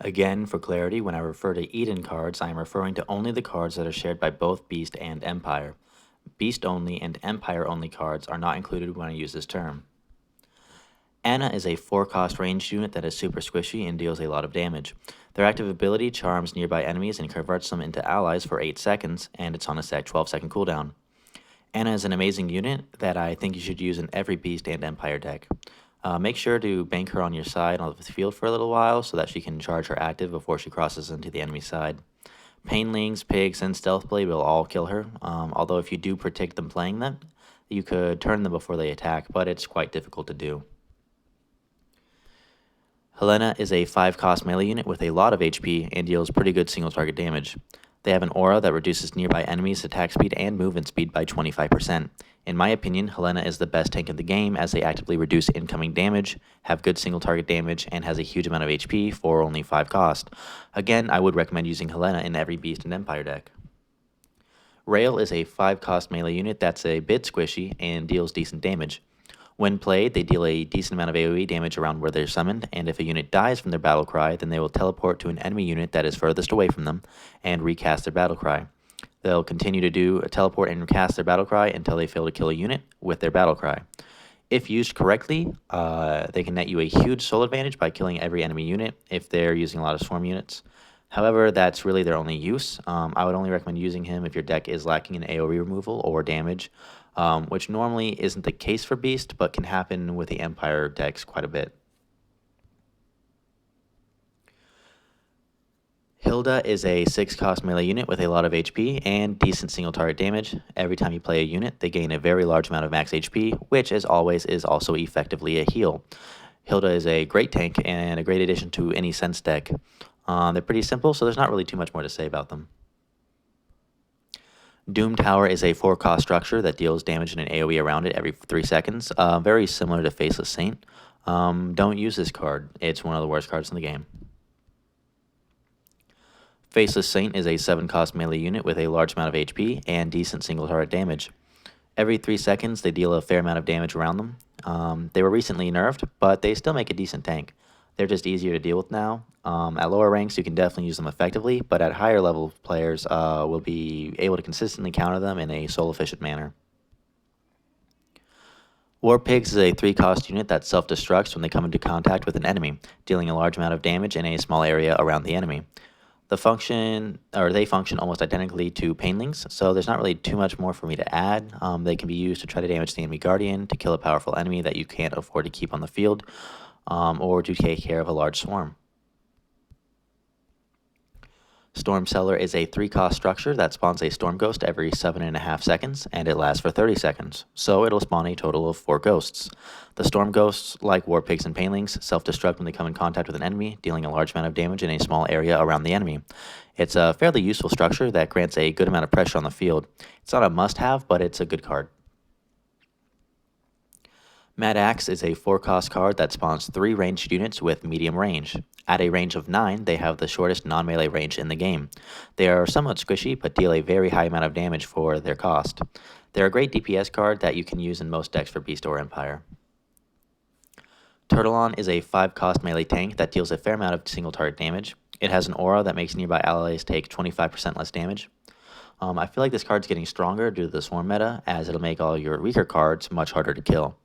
Again, for clarity, when I refer to Eden cards, I am referring to only the cards that are shared by both Beast and Empire. Beast only and Empire only cards are not included when I use this term. Anna is a 4-cost ranged unit that is super squishy and deals a lot of damage. Their active ability charms nearby enemies and converts them into allies for 8 seconds, and it's on a 12-second cooldown. Anna is an amazing unit that I think you should use in every Beast and Empire deck. Make sure to bank her on your side on the field for a little while so that she can charge her active before she crosses into the enemy side. Painlings, Pigs, and Stealthblade will all kill her, although if you do predict them playing them, you could turn them before they attack, but it's quite difficult to do. Helena is a 5-cost melee unit with a lot of HP and deals pretty good single target damage. They have an aura that reduces nearby enemies' attack speed and movement speed by 25%. In my opinion, Helena is the best tank in the game as they actively reduce incoming damage, have good single target damage, and has a huge amount of HP for only 5 cost. Again, I would recommend using Helena in every Beast and Empire deck. Rail is a 5-cost melee unit that's a bit squishy and deals decent damage. When played, they deal a decent amount of AoE damage around where they're summoned, and if a unit dies from their battle cry, then they will teleport to an enemy unit that is furthest away from them and recast their battle cry. They'll continue to do a teleport and recast their battle cry until they fail to kill a unit with their battle cry. If used correctly, they can net you a huge soul advantage by killing every enemy unit if they're using a lot of swarm units. However, that's really their only use. I would only recommend using him if your deck is lacking in AoE removal or damage, which normally isn't the case for Beast, but can happen with the Empire decks quite a bit. Hilda is a 6-cost melee unit with a lot of HP and decent single target damage. Every time you play a unit, they gain a very large amount of max HP, which as always is also effectively a heal. Hilda is a great tank and a great addition to any Sense deck. They're pretty simple, so there's not really too much more to say about them. Doom Tower is a 4-cost structure that deals damage and an AoE around it every 3 seconds, very similar to Faceless Saint. Don't use this card, it's one of the worst cards in the game. Faceless Saint is a 7-cost melee unit with a large amount of HP and decent single target damage. Every 3 seconds, they deal a fair amount of damage around them. They were recently nerfed, but they still make a decent tank. They're just easier to deal with now. At lower ranks, you can definitely use them effectively, but at higher level players will be able to consistently counter them in a soul-efficient manner. War Pigs is a 3-cost unit that self-destructs when they come into contact with an enemy, dealing a large amount of damage in a small area around the enemy. They function almost identically to Painlings, so there's not really too much more for me to add. They can be used to try to damage the enemy Guardian, to kill a powerful enemy that you can't afford to keep on the field, or to take care of a large swarm. Storm Cellar is a 3-cost structure that spawns a Storm Ghost every 7.5 seconds, and it lasts for 30 seconds, so it'll spawn a total of 4 ghosts. The Storm Ghosts, like War Pigs and Painlings, self-destruct when they come in contact with an enemy, dealing a large amount of damage in a small area around the enemy. It's a fairly useful structure that grants a good amount of pressure on the field. It's not a must-have, but it's a good card. Mad Axe is a 4-cost card that spawns 3 ranged units with medium range. At a range of 9, they have the shortest non-melee range in the game. They are somewhat squishy, but deal a very high amount of damage for their cost. They're a great DPS card that you can use in most decks for Beast or Empire. Turtleon is a 5-cost melee tank that deals a fair amount of single target damage. It has an aura that makes nearby allies take 25% less damage. I feel like this card's getting stronger due to the swarm meta, as it'll make all your weaker cards much harder to kill.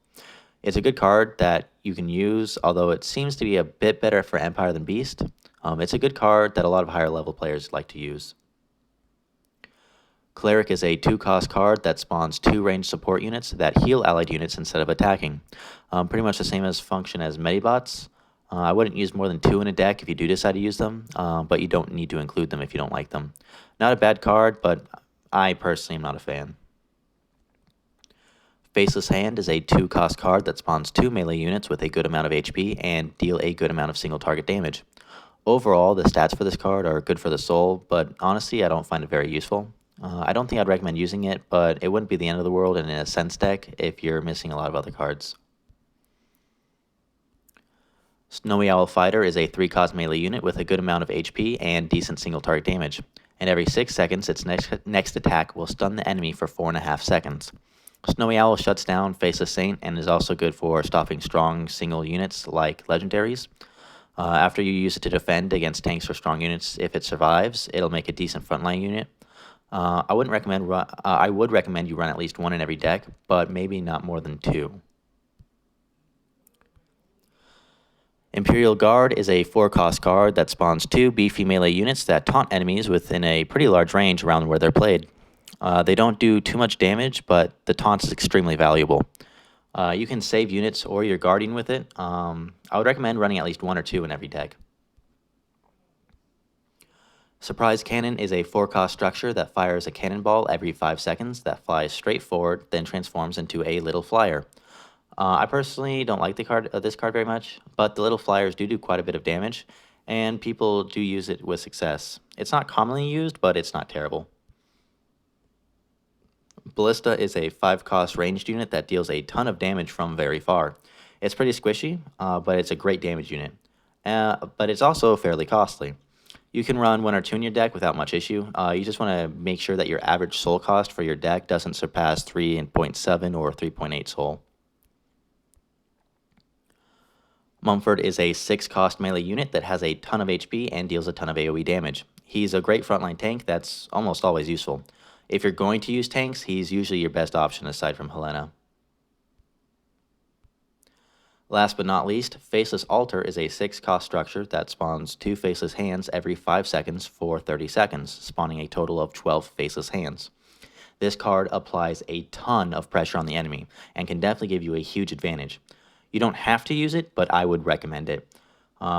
It's a good card that you can use, although it seems to be a bit better for Empire than Beast. It's a good card that a lot of higher level players like to use. Cleric is a 2-cost card that spawns 2 ranged support units that heal allied units instead of attacking. Pretty much the same as function as Medibots. I wouldn't use more than 2 in a deck if you do decide to use them, but you don't need to include them if you don't like them. Not a bad card, but I personally am not a fan. Faceless Hand is a 2-cost card that spawns 2 melee units with a good amount of HP and deal a good amount of single target damage. Overall, the stats for this card are good for the soul, but honestly, I don't find it very useful. I don't think I'd recommend using it, but it wouldn't be the end of the world in a Sense deck if you're missing a lot of other cards. Snowy Owl Fighter is a 3-cost melee unit with a good amount of HP and decent single target damage, and every 6 seconds its next attack will stun the enemy for 4.5 seconds. Snowy Owl shuts down Faceless Saint and is also good for stopping strong single units like legendaries. After you use it to defend against tanks or strong units, if it survives, it'll make a decent frontline unit. I wouldn't recommend. I would recommend you run at least one in every deck, but maybe not more than two. Imperial Guard is a 4-cost card that spawns 2 beefy melee units that taunt enemies within a pretty large range around where they're played. They don't do too much damage, but the taunt is extremely valuable. You can save units or your Guardian with it. I would recommend running at least 1 or 2 in every deck. Surprise Cannon is a 4-cost structure that fires a cannonball every 5 seconds that flies straight forward, then transforms into a little flyer. I personally don't like this card very much, but the little flyers do quite a bit of damage, and people do use it with success. It's not commonly used, but it's not terrible. Ballista is a 5-cost ranged unit that deals a ton of damage from very far. It's pretty squishy, but it's a great damage unit. But it's also fairly costly. You can run 1 or 2 in your deck without much issue. You just want to make sure that your average soul cost for your deck doesn't surpass 3.7 or 3.8 soul. Mumford is a 6-cost melee unit that has a ton of HP and deals a ton of AoE damage. He's a great frontline tank that's almost always useful. If you're going to use tanks, he's usually your best option aside from Helena. Last but not least, Faceless Altar is a 6-cost structure that spawns 2 faceless hands every 5 seconds for 30 seconds, spawning a total of 12 faceless hands. This card applies a ton of pressure on the enemy and can definitely give you a huge advantage. You don't have to use it, but I would recommend it.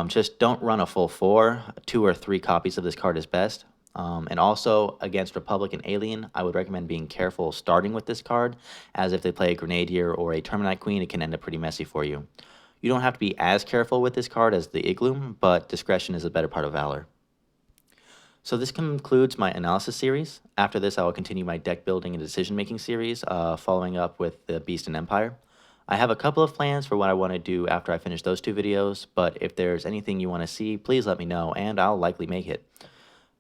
Just don't run a full 4. 2 or 3 copies of this card is best. And also, against Republic and Alien, I would recommend being careful starting with this card, as if they play a Grenadier or a Terminite Queen, it can end up pretty messy for you. You don't have to be as careful with this card as the Igloom, but discretion is a better part of valor. So this concludes my analysis series. After this, I will continue my deck building and decision making series, following up with the Beast and Empire. I have a couple of plans for what I want to do after I finish those 2 videos, but if there's anything you want to see, please let me know, and I'll likely make it.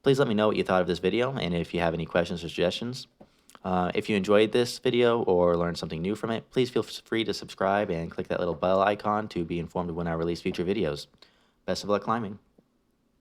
Please let me know what you thought of this video, and if you have any questions or suggestions. If you enjoyed this video or learned something new from it, please feel free to subscribe and click that little bell icon to be informed when I release future videos. Best of luck climbing.